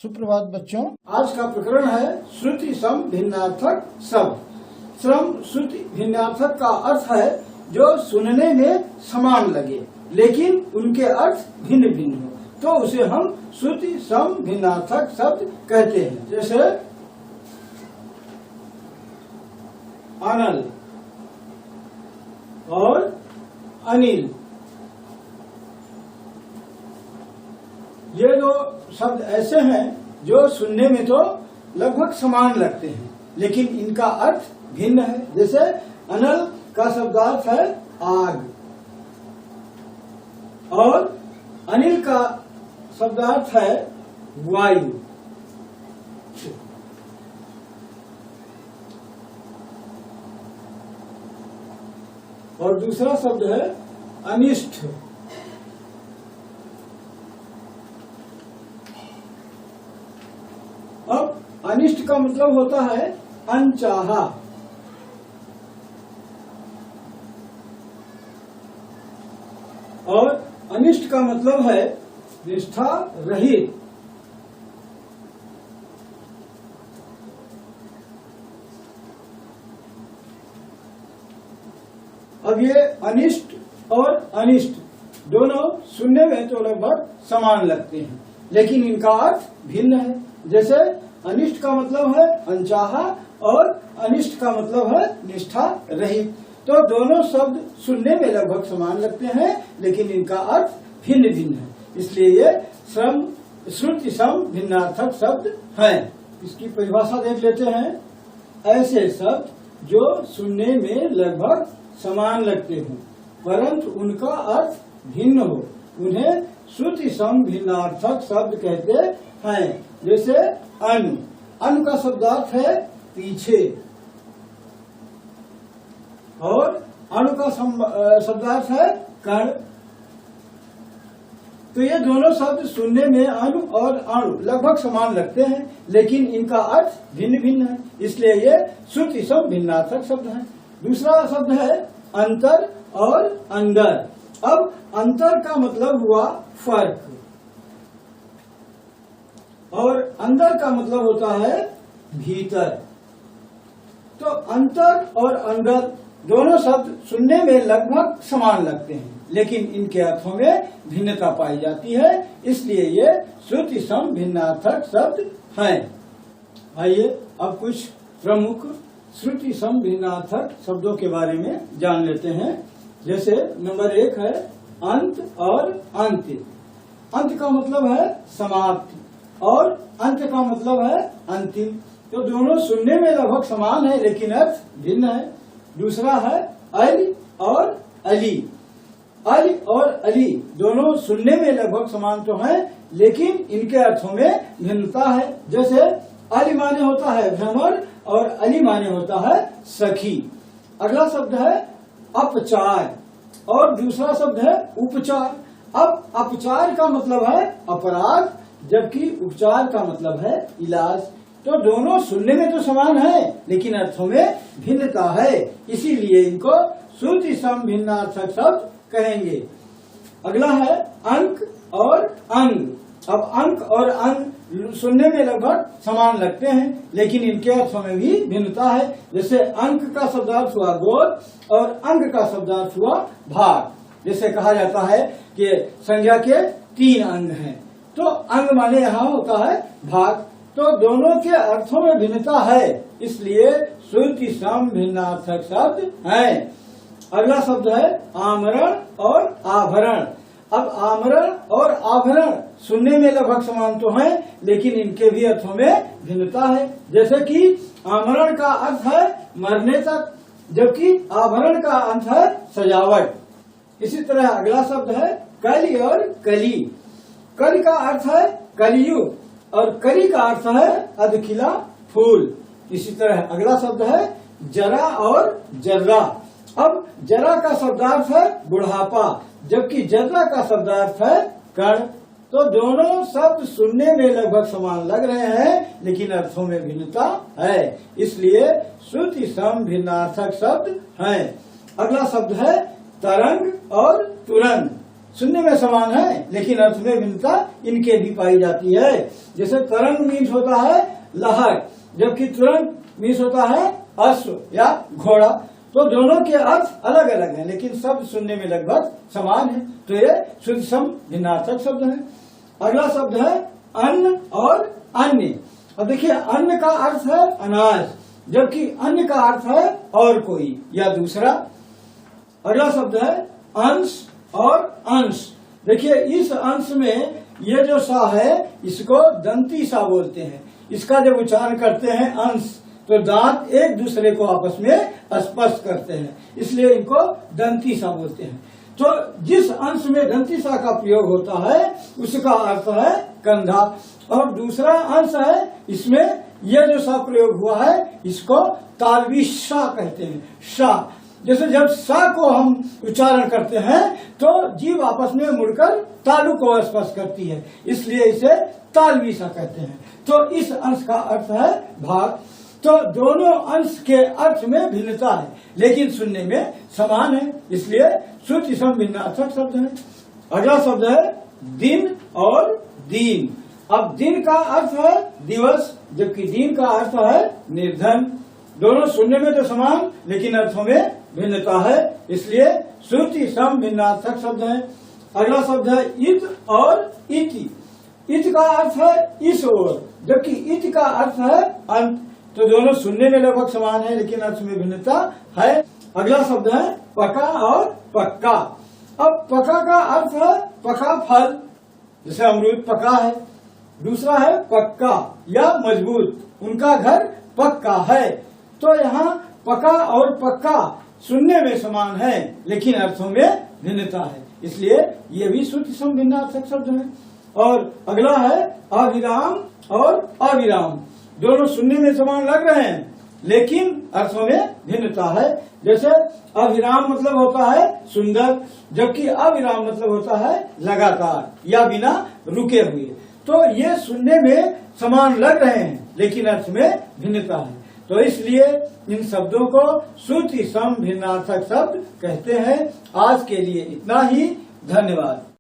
सुप्रभात बच्चों, आज का प्रकरण है श्रुति सम भिन्नार्थक शब्द। श्रुति भिन्नार्थक का अर्थ है जो सुनने में समान लगे लेकिन उनके अर्थ भिन्न भिन्न हो, तो उसे हम श्रुति सम भिन्नार्थक शब्द कहते हैं। जैसे अनल और अनिल, ये दो शब्द ऐसे हैं जो सुनने में तो लगभग समान लगते हैं लेकिन इनका अर्थ भिन्न है। जैसे अनल का शब्दार्थ है आग और अनिल का शब्दार्थ है वायु। और दूसरा शब्द है अनिष्ट। अब अनिष्ट का मतलब होता है अनचाहा और अनिष्ट का मतलब है निष्ठा रहित। अब ये अनिष्ट और अनिष्ट दोनों सुनने में तो लगभग समान लगते हैं लेकिन इनका अर्थ भिन्न है। जैसे अनिष्ट का मतलब है अनचाहा और अनिष्ट का मतलब है निष्ठा रहित। तो दोनों शब्द सुनने में लगभग समान लगते हैं लेकिन इनका अर्थ भिन्न भिन्न है, इसलिए ये श्रुति सम भिन्नार्थक शब्द हैं। इसकी परिभाषा देख लेते हैं। ऐसे शब्द जो सुनने में लगभग समान लगते हों परंतु उनका अर्थ भिन्न हो, उन्हें श्रुति सम भिन्नार्थक शब्द कहते हैं। जैसे अनु, अनु का शब्दार्थ है पीछे और अणु का शब्दार्थ है कण। तो ये दोनों शब्द सुनने में अनु और अणु लगभग समान लगते हैं लेकिन इनका अर्थ भिन्न भिन्न है, इसलिए ये श्रुति सम भिन्नार्थक शब्द हैं। दूसरा शब्द है अंतर और अंदर। अब अंतर का मतलब हुआ फर्क और अंदर का मतलब होता है भीतर। तो अंतर और अंदर दोनों शब्द सुनने में लगभग समान लगते हैं लेकिन इनके अर्थों में भिन्नता पाई जाती है, इसलिए ये श्रुति सम भिन्नार्थक शब्द हैं। आइए अब कुछ प्रमुख श्रुति सम भिन्नार्थक शब्दों के बारे में जान लेते हैं। जैसे नंबर 1 है अंत और अंत्य। अंत का मतलब है समाप्ति और अंत का मतलब है अंतिम। तो दोनों सुनने में लगभग समान है लेकिन अर्थ भिन्न है। दूसरा है अल और अली। अल और अली दोनों सुनने में लगभग समान तो हैं लेकिन इनके अर्थों में भिन्नता है। जैसे अल माने होता है भ्रमर और अली माने होता है सखी। अगला शब्द है अपचार और दूसरा शब्द है उपचार। अब अपचार का मतलब है अपराध जबकि उपचार का मतलब है इलाज। तो दोनों सुनने में तो समान है लेकिन अर्थों में भिन्नता है, इसीलिए इनको श्रुति सम भिन्नार्थक शब्द कहेंगे। अगला है अंक और अंग। अब अंक और अंग सुनने में लगभग समान लगते हैं लेकिन इनके अर्थों में भी भिन्नता है। जैसे अंक का शब्दार्थ हुआ गोद और अंग का शब्दार्थ हुआ भाग। जैसे कहा जाता है कि संज्ञा के 3 अंग हैं, तो अंग माने यहाँ होता है भाग। तो दोनों के अर्थों में भिन्नता है, इसलिए श्रुति सम भिन्नार्थक शब्द हैं। अगला शब्द है आमरण और आभरण। अब आमरण और आभरण सुनने में लगभग समान तो हैं लेकिन इनके भी अर्थों में भिन्नता है। जैसे कि आमरण का अर्थ है मरने तक जबकि आभरण का अर्थ है सजावट। इसी तरह अगला शब्द है कली और कली। कली का अर्थ है कलियुग और कली का अर्थ है अधखिला फूल। इसी तरह अगला शब्द है जरा और जर्रा। अब जरा का शब्दार्थ है बुढ़ापा जबकि जर्रा का शब्दार्थ है कण। तो दोनों शब्द सुनने में लगभग समान लग रहे हैं लेकिन अर्थों में भिन्नता है, इसलिए श्रुति सम भिन्नार्थक शब्द हैं। अगला शब्द है तरंग और तुरंग। सुनने में समान है लेकिन अर्थ में भिन्नता इनके भी पाई जाती है। जैसे तरंग मीन्स होता है लहर, जबकि तुरंग मीन्स होता है अश्व या घोड़ा। तो दोनों के अर्थ अलग अलग हैं लेकिन शब्द सुनने में लगभग समान है। तो ये शुद्ध सम भिन्नार्थक शब्द है। अगला शब्द है अन्न और अन्य। अब देखिए, अन्न का अर्थ है अनाज, जबकि अन्य का अर्थ है और कोई या दूसरा। अगला शब्द है अंश और अंश। देखिए, इस अंश में ये जो सा है इसको दंती सा बोलते हैं। इसका जब उच्चारण करते हैं अंश, तो दांत एक दूसरे को आपस में स्पर्श करते हैं, इसलिए इनको दंती सा बोलते हैं। तो जिस अंश में दंती सा का प्रयोग होता है उसका अर्थ है कंधा, और दूसरा अंश है इसमें यह जो सा प्रयोग हुआ है इसको तालवी सा कहते हैं। सा, जैसे जब सा को हम उच्चारण करते हैं तो जीभ आपस में मुड़कर तालु को स्पर्श करती है, इसलिए इसे तालवी सा कहते हैं। तो इस अंश का अर्थ है भाग। तो दोनों अंश के अर्थ में भिन्नता है लेकिन सुनने में समान है, इसलिए श्रुति सम भिन्नार्थक शब्द है। अगला शब्द है दिन और दीन। अब दिन का अर्थ है दिवस, जबकि दीन का अर्थ है निर्धन। दोनों सुनने में तो समान लेकिन अर्थों में भिन्नता है, इसलिए श्रुति सम भिन्नार्थक शब्द है। अगला शब्द है इत और इति। इत का अर्थ है इस ओर, जबकि इत का अर्थ है अंत। तो दोनों सुनने में लगभग समान है लेकिन अर्थ में भिन्नता है। अगला शब्द है पका और पक्का। अब पका का अर्थ है पका फल, जैसे अमरूद पका है। दूसरा है पक्का या मजबूत, उनका घर पक्का है। तो यहाँ पका और पक्का सुनने में समान है लेकिन अर्थों में भिन्नता है, इसलिए ये भी श्रुति सम भिन्नार्थक शब्द है। और अगला है अविराम और अविराम। दोनों सुनने में समान लग रहे हैं लेकिन अर्थों में भिन्नता है। जैसे अविराम मतलब होता है सुंदर, जबकि अविराम मतलब होता है लगातार या बिना रुके हुए। तो ये सुनने में समान लग रहे हैं लेकिन अर्थ में भिन्नता है, तो इसलिए इन शब्दों को श्रुति सम भिन्नार्थक शब्द कहते हैं। आज के लिए इतना ही, धन्यवाद।